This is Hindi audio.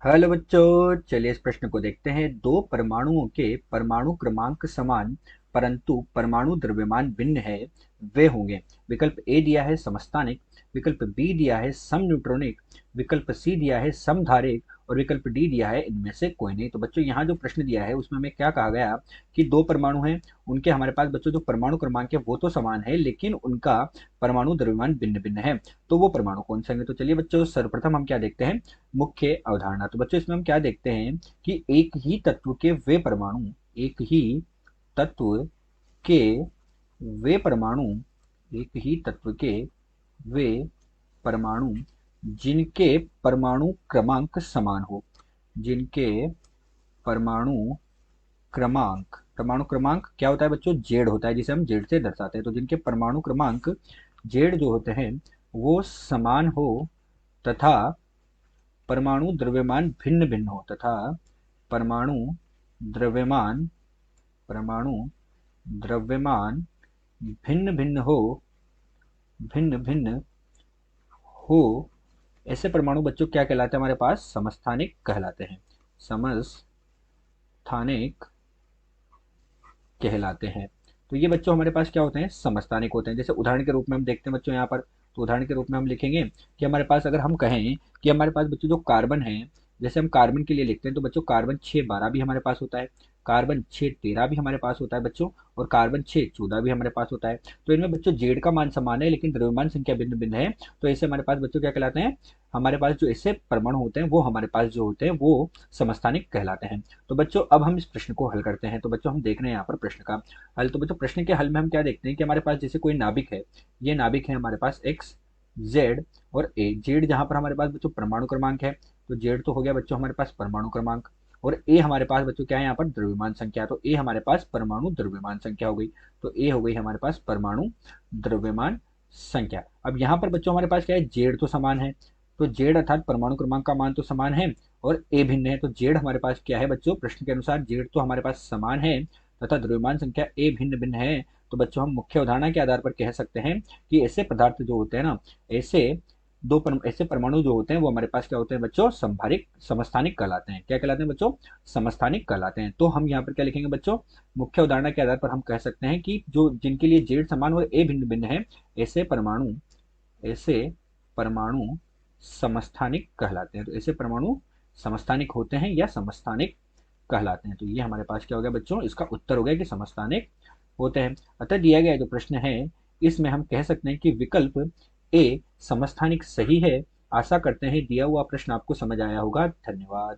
हेलो बच्चों, चलिए इस प्रश्न को देखते हैं। दो परमाणुओं के परमाणु क्रमांक समान परंतु परमाणु द्रव्यमान भिन्न है, वे होंगे। विकल्प ए दिया है समस्थानिक, विकल्प बी दिया है समन्यूट्रॉनिक, विकल्प सी दिया है समधारिक और विकल्प डी दिया है इनमें से कोई नहीं। तो बच्चों यहाँ जो प्रश्न दिया है उसमें हमें क्या कहा गया कि दो परमाणु हैं, उनके हमारे पास बच्चों जो परमाणु क्रमांक है वो तो समान है लेकिन उनका परमाणु द्रव्यमान भिन्न भिन्न है। तो वो परमाणु कौन से होंगे? तो चलिए बच्चों सर्वप्रथम हम क्या देखते हैं, मुख्य अवधारणा। तो बच्चों इसमें हम क्या देखते हैं कि एक ही तत्व के वे परमाणु, एक ही तत्व के वे परमाणु, एक ही तत्व के वे परमाणु जिनके परमाणु क्रमांक समान हो, जिनके परमाणु क्रमांक, परमाणु क्रमांक क्या होता है बच्चों? जेड होता है, जिसे हम जेड से दर्शाते हैं। तो जिनके परमाणु क्रमांक जेड जो होते हैं वो समान हो तथा परमाणु द्रव्यमान भिन्न भिन्न हो, तथा परमाणु द्रव्यमान, परमाणु द्रव्यमान भिन्न भिन्न हो, भिन्न भिन्न हो, ऐसे परमाणु बच्चों क्या कहलाते हैं? हमारे पास समस्थानिक कहलाते हैं, समस्थानिक कहलाते हैं। तो ये बच्चों हमारे पास क्या होते हैं? समस्थानिक होते हैं। जैसे उदाहरण के रूप में हम देखते हैं बच्चों यहाँ पर, तो उदाहरण के रूप में हम लिखेंगे कि हमारे पास, अगर हम कहें कि हमारे पास बच्चों जो कार्बन है, जैसे हम कार्बन के लिए लिखते हैं तो बच्चों कार्बन 612 भी हमारे पास होता है, कार्बन 613 भी हमारे पास होता है बच्चों, और कार्बन 614 भी हमारे पास होता है। तो इनमें बच्चों जेड का मान समान है लेकिन द्रव्यमान संख्या भिन्न भिन्न है। तो ऐसे हमारे पास बच्चों क्या कहलाते हैं? हमारे पास जो ऐसे परमाणु होते हैं वो हमारे पास जो होते हैं वो समस्थानिक कहलाते हैं। तो बच्चों अब हम इस प्रश्न को हल करते हैं। तो बच्चों हम देख रहे हैं यहाँ पर प्रश्न का हल। तो बच्चों प्रश्न के हल में हम क्या देखते हैं कि हमारे पास जैसे कोई नाभिक है, ये नाभिक है हमारे पास एक्स, जेड और ए। जेड जहां पर हमारे पास बच्चों परमाणु क्रमांक है, तो जेड तो हो गया बच्चों हमारे पास परमाणु क्रमांक, और ए हमारे पास बच्चों क्या है यहाँ पर? द्रव्यमान संख्या। तो ए हमारे पास परमाणु द्रव्यमान संख्या हो गई। तो ए हो गई हमारे पास परमाणु द्रव्यमान संख्या। अब यहाँ पर बच्चों हमारे पास क्या है? जेड तो समान है, तो जेड अर्थात परमाणु क्रमांक का मान तो समान है और ए भिन्न है। तो जेड हमारे पास क्या है बच्चों? प्रश्न के अनुसार जेड तो हमारे पास समान है तथा द्रव्यमान संख्या ए भिन्न भिन्न है। तो बच्चों हम मुख्य अवधारणा के आधार पर कह सकते हैं कि ऐसे पदार्थ जो होते हैं ना, ऐसे ऐसे परमाणु जो होते हैं वो हमारे पास क्या होते हैं बच्चों? संभारिक समस्थानिक कहलाते हैं। क्या कहलाते हैं बच्चों? समस्थानिक कहलाते हैं। तो हम यहाँ पर क्या लिखेंगे बच्चों? मुख्य उदाहरण के आधार पर हम कह सकते हैं कि जो जिनके लिए जेड समान हो ए भिन्न भिन्न है, ऐसे परमाणु, ऐसे परमाणु समस्थानिक कहलाते हैं। तो ऐसे परमाणु समस्थानिक होते हैं या समस्थानिक कहलाते हैं। तो ये हमारे पास क्या हो गया बच्चों? इसका उत्तर हो गया कि समस्थानिक होते हैं। अतः दिया गया जो प्रश्न है इसमें हम कह सकते हैं कि विकल्प ए समस्थानिक सही है। आशा करते हैं दिया हुआ प्रश्न आपको समझ आया होगा। धन्यवाद।